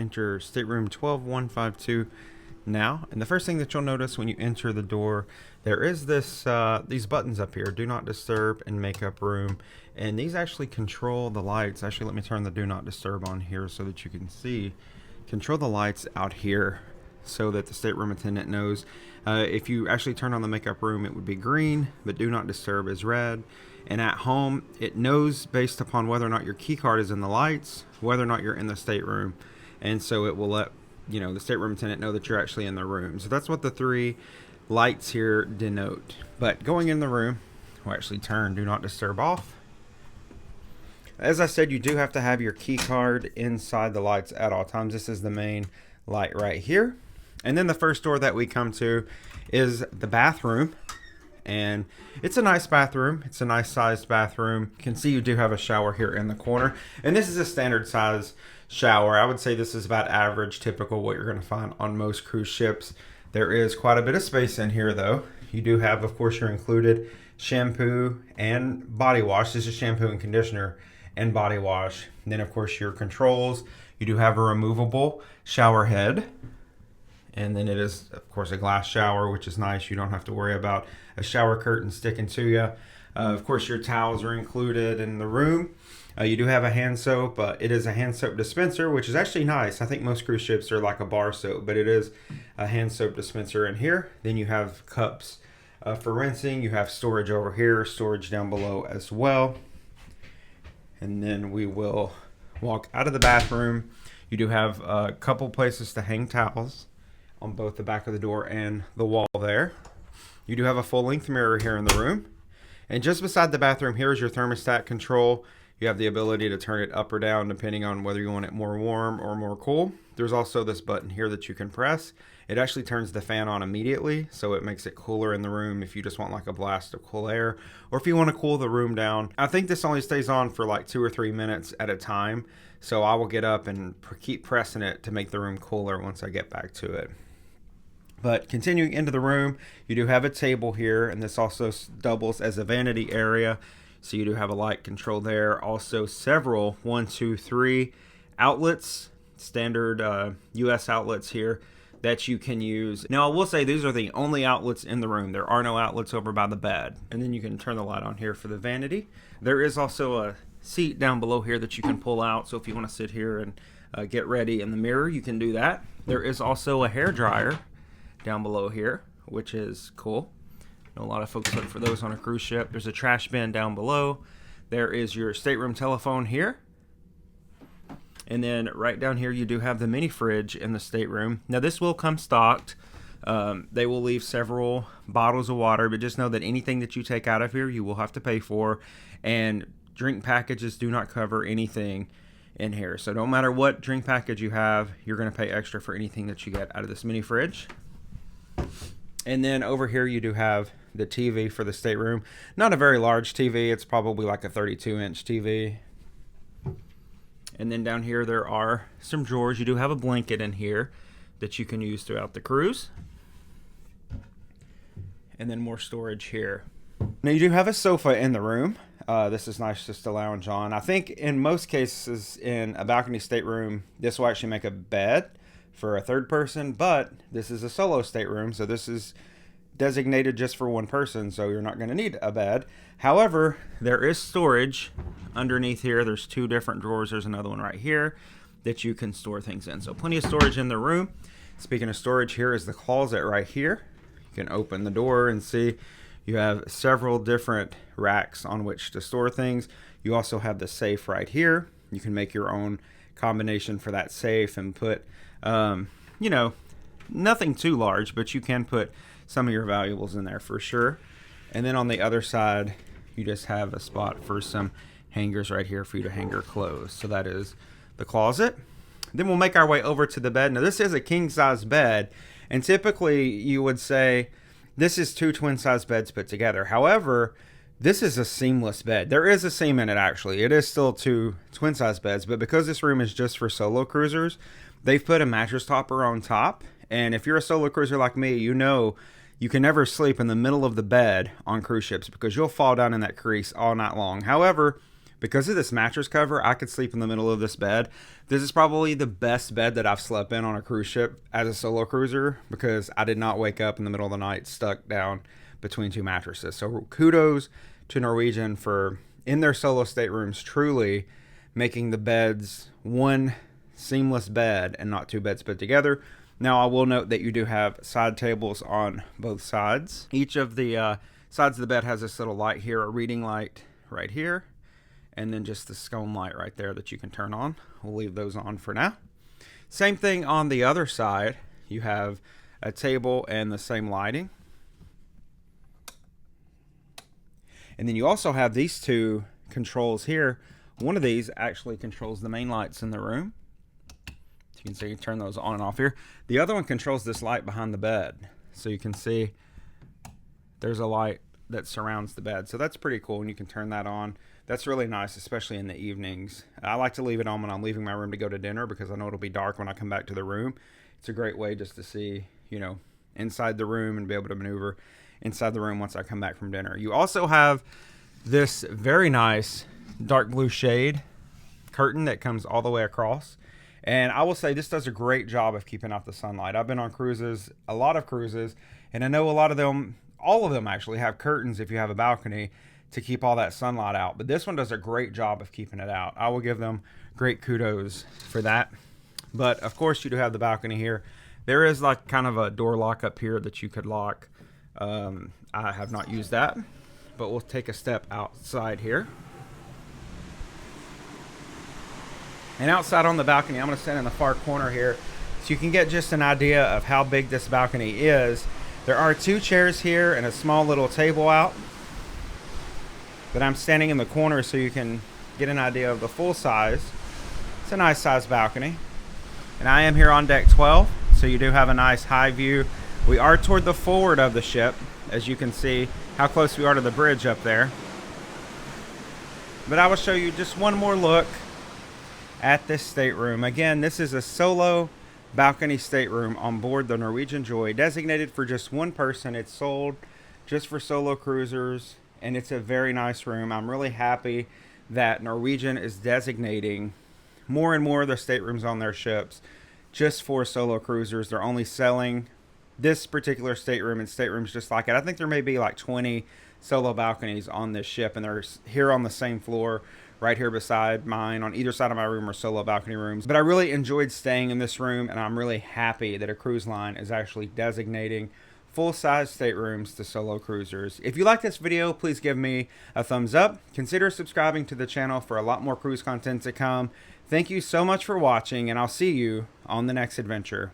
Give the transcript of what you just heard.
enter stateroom 12152 now. And the first thing that you'll notice when you enter the door, there is this these buttons up here: do not disturb and makeup room. And these actually control the lights. Actually, let me turn the do not disturb on here so that you can see. Control the lights out here so that the stateroom attendant knows. If you actually turn on the makeup room, it would be green, but do not disturb is red. And at home, it knows based upon whether or not your key card is in the lights, whether or not you're in the stateroom. And so it will let the stateroom attendant know that you're actually in the room. So that's what the three lights here denote. But going in the room, we'll actually turn do not disturb off. As I said, you do have to have your key card inside the lights at all times. This is the main light right here. And then the first door that we come to is the bathroom. And it's a nice bathroom. It's a nice sized bathroom. You can see you do have a shower here in the corner. And this is a standard size shower. I would say this is about average, typical, what you're going to find on most cruise ships. There is quite a bit of space in here though. You do have, of course, your included shampoo and body wash. This is shampoo and conditioner and body wash. And then of course your controls. You do have a removable shower head. And then it is, of course, a glass shower, which is nice. You don't have to worry about a shower curtain sticking to you. Of course, your towels are included in the room. You do have a hand soap. It is a hand soap dispenser, which is actually nice. I think most cruise ships are like a bar soap, but it is a hand soap dispenser in here. Then you have cups for rinsing. You have storage over here, storage down below as well. And then we will walk out of the bathroom. You do have a couple places to hang towels on both the back of the door and the wall there. You do have a full-length mirror here in the room. And just beside the bathroom here is your thermostat control. You have the ability to turn it up or down depending on whether you want it more warm or more cool. There's also this button here that you can press. It actually turns the fan on immediately, so it makes it cooler in the room if you just want like a blast of cool air, or if you want to cool the room down. I think this only stays on for like 2 or 3 minutes at a time, so I will get up and keep pressing it to make the room cooler once I get back to it. But continuing into the room, you do have a table here, and this also doubles as a vanity area. So you do have a light control there. Also several 1, 2, 3 outlets, standard US outlets here that you can use. Now I will say these are the only outlets in the room. There are no outlets over by the bed. And then you can turn the light on here for the vanity. There is also a seat down below here that you can pull out. So if you want to sit here and get ready in the mirror, you can do that. There is also a hair dryer down below here, which is cool. I know a lot of folks look for those on a cruise ship. There's a trash bin down below. There is your stateroom telephone here. And then right down here you do have the mini fridge in the stateroom. Now this will come stocked. They will leave several bottles of water, but just know that anything that you take out of here you will have to pay for. And drink packages do not cover anything in here. So no matter what drink package you have, you're going to pay extra for anything that you get out of this mini fridge. And then over here you do have the TV for the stateroom. Not a very large TV. It's probably like a 32-inch TV. And then down here there are some drawers. You do have a blanket in here that you can use throughout the cruise. And then more storage here. Now you do have a sofa in the room. This is nice just to lounge on. I think in most cases in a balcony stateroom, this will actually make a bed for a third person, but this is a solo stateroom, so this is designated just for one person, so you're not going to need a bed. However, there is storage underneath here. There's 2 different drawers. There's another one right here that you can store things in. So plenty of storage in the room. Speaking of storage, here is the closet right here. You can open the door and see you have several different racks on which to store things. You also have the safe right here. You can make your own combination for that safe and put nothing too large, but you can put some of your valuables in there for sure. And then on the other side, you just have a spot for some hangers right here for you to hang your clothes. So that is the closet. Then we'll make our way over to the bed. Now this is a king size bed, and typically you would say this is 2 twin size beds put together. However, this is a seamless bed. There is a seam in it actually. It is still 2 twin size beds, but because this room is just for solo cruisers, they've put a mattress topper on top. And if you're a solo cruiser like me, you know you can never sleep in the middle of the bed on cruise ships because you'll fall down in that crease all night long. However, Because of this mattress cover, I could sleep in the middle of this bed. This is probably the best bed that I've slept in on a cruise ship as a solo cruiser, because I did not wake up in the middle of the night stuck down between two mattresses. So kudos to Norwegian for, in their solo staterooms, truly making the beds one seamless bed and not two beds put together. Now, I will note that you do have side tables on both sides. Each of the sides of the bed has this little light here, a reading light right here, and then just the scone light right there that you can turn on. We'll leave those on for now. Same thing on the other side. You have a table and the same lighting. And then you also have these two controls here. One of these actually controls the main lights in the room. So you can see, you turn those on and off here. The other one controls this light behind the bed. So you can see there's a light that surrounds the bed. So that's pretty cool, and you can turn that on. That's really nice, especially in the evenings. I like to leave it on when I'm leaving my room to go to dinner, because I know it'll be dark when I come back to the room. It's a great way just to see, you know, inside the room and be able to maneuver inside the room once I come back from dinner. You also have this very nice dark blue shade curtain that comes all the way across. And I will say this does a great job of keeping out the sunlight. I've been on cruises, a lot of cruises, and I know a lot of them, all of them actually have curtains if you have a balcony to keep all that sunlight out. But this one does a great job of keeping it out. I will give them great kudos for that. But of course you do have the balcony here. There is like kind of a door lock up here that you could lock. I have not used that, but we'll take a step outside here. And outside on the balcony, I'm going to stand in the far corner here so you can get just an idea of how big this balcony is. There are two chairs here and a small little table out. But I'm standing in the corner so you can get an idea of the full size. It's a nice size balcony. And I am here on deck 12, so you do have a nice high view. We are toward the forward of the ship, as you can see how close we are to the bridge up there. But I will show you just one more look at this stateroom. Again, this is a solo balcony stateroom on board the Norwegian Joy, designated for just one person. It's sold just for solo cruisers, and it's a very nice room. I'm really happy that Norwegian is designating more and more of their staterooms on their ships just for solo cruisers. They're only selling this particular stateroom and staterooms just like it. I think there may be like 20 solo balconies on this ship, and they're here on the same floor right here beside mine. On either side of my room are solo balcony rooms. But I really enjoyed staying in this room, and I'm really happy that a cruise line is actually designating full-size staterooms to solo cruisers. If you like this video, please give me a thumbs up. Consider subscribing to the channel for a lot more cruise content to come. Thank you so much for watching, and I'll see you on the next adventure.